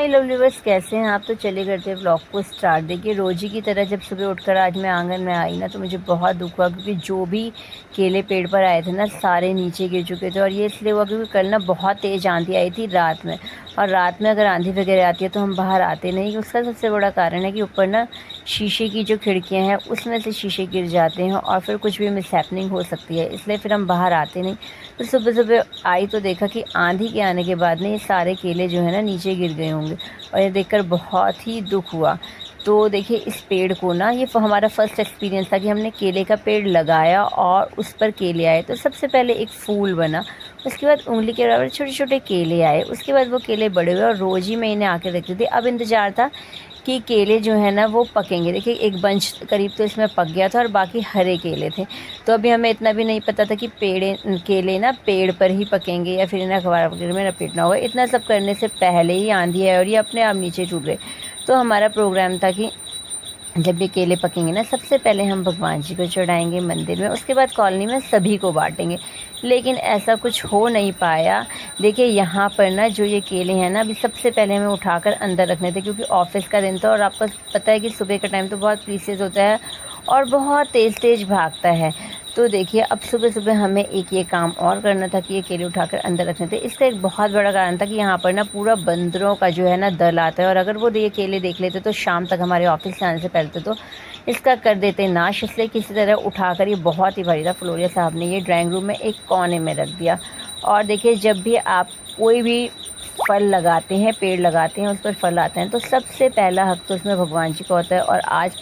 Lovely viewers, कैसे हैं आप? तो चलिए करते हैं व्लॉग को स्टार्ट। देखिए रोज़ ही की तरह जब सुबह उठकर आज मैं आंगन में आई ना, तो मुझे बहुत दुख हुआ क्योंकि जो भी केले पेड़ पर आए थे ना, सारे नीचे गिर चुके थे। और ये इसलिए हुआ क्योंकि कल ना बहुत तेज़ आंधी आई थी रात में, और रात में अगर आंधी वगैरह आती है तो हम बाहर आते नहीं। उसका सबसे बड़ा कारण है कि ऊपर ना शीशे की जो खिड़कियाँ हैं उसमें से शीशे गिर जाते हैं और फिर कुछ भी मिसहैपनिंग हो सकती है, इसलिए फिर हम बाहर आते नहीं। तो सुबह सुबह आई तो देखा कि आंधी के आने के बाद ना ये सारे केले जो है ना नीचे गिर गए होंगे, और ये देखकर बहुत ही दुख हुआ। तो देखिए इस पेड़ को ना, ये हमारा फर्स्ट एक्सपीरियंस था कि हमने केले का पेड़ लगाया और उस पर केले आए। तो सबसे पहले एक फूल बना, उसके बाद उंगली के बराबर छोटे छोटे केले आए, उसके बाद वो केले बड़े हुए और रोज़ ही मैं इन्हें आके रखती थी। अब इंतज़ार था कि केले जो है ना वो पकेंगे। देखिए एक बंच करीब तो इसमें पक गया था और बाकी हरे केले थे। तो अभी हमें इतना भी नहीं पता था कि केले ना पेड़ पर ही पकेंगे या फिर इन्हें अखबार वगैरह में लपेटना होगा। इतना सब करने से पहले ही आंधी है और ये अपने आप नीचे टूट गए। तो हमारा प्रोग्राम था कि जब ये केले पकेंगे ना, सबसे पहले हम भगवान जी को चढ़ाएंगे मंदिर में, उसके बाद कॉलोनी में सभी को बांटेंगे। लेकिन ऐसा कुछ हो नहीं पाया। देखिए यहाँ पर ना जो ये केले हैं ना, अभी सबसे पहले हमें उठाकर अंदर रखने थे क्योंकि ऑफिस का दिन था और आपको पता है कि सुबह का टाइम तो बहुत प्रीसियस होता है और बहुत तेज़ तेज़ भागता है। तो देखिए अब सुबह सुबह हमें एक ये काम और करना था कि ये केले उठाकर अंदर रखने थे। इसका एक बहुत बड़ा कारण था कि यहाँ पर ना पूरा बंदरों का जो है ना दल आता है, और अगर वो ये केले देख लेते तो शाम तक हमारे ऑफिस से आने से पहले तो इसका कर देते नाश। इसलिए किसी तरह उठाकर, ये बहुत ही भारी था, फ्लोरिया साहब ने ये ड्राइंग रूम में एक कोने में रख दिया। और देखिए जब भी आप कोई भी फल लगाते हैं, पेड़ लगाते हैं, उस पर फल आते हैं, तो सबसे पहला हक तो उसमें भगवान जी का होता है। और आज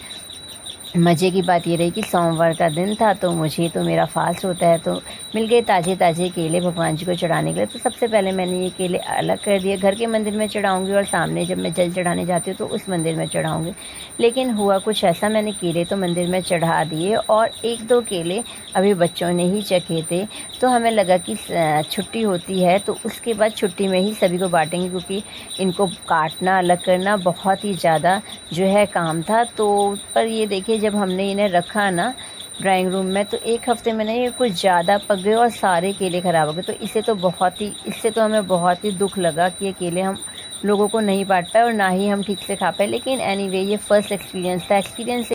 मज़े की बात ये रही कि सोमवार का दिन था, तो मुझे तो मेरा फास्ट होता है, तो मिल गए ताज़े ताज़े केले भगवान जी को चढ़ाने के लिए। तो सबसे पहले मैंने ये केले अलग कर दिए, घर के मंदिर में चढ़ाऊंगी और सामने जब मैं जल चढ़ाने जाती हूँ तो उस मंदिर में चढ़ाऊंगी। लेकिन हुआ कुछ ऐसा, मैंने केले तो मंदिर में चढ़ा दिए और एक दो केले अभी बच्चों ने ही चखे थे। तो हमें लगा कि छुट्टी होती है तो उसके बाद छुट्टी में ही सभी को बांटेंगे, क्योंकि इनको काटना अलग करना बहुत ही ज़्यादा जो है काम था। तो पर ये देखिए जब हमने इन्हें रखा ना ड्राइंग रूम में, तो एक हफ्ते में ना ये कुछ ज़्यादा पक गए और सारे केले ख़राब हो गए। तो इससे तो हमें बहुत ही दुख लगा कि ये केले हम लोगों को नहीं बांट पाए और ना ही हम ठीक से खा पाए। लेकिन एनीवे ये फ़र्स्ट एक्सपीरियंस था। एक्सपीरियंस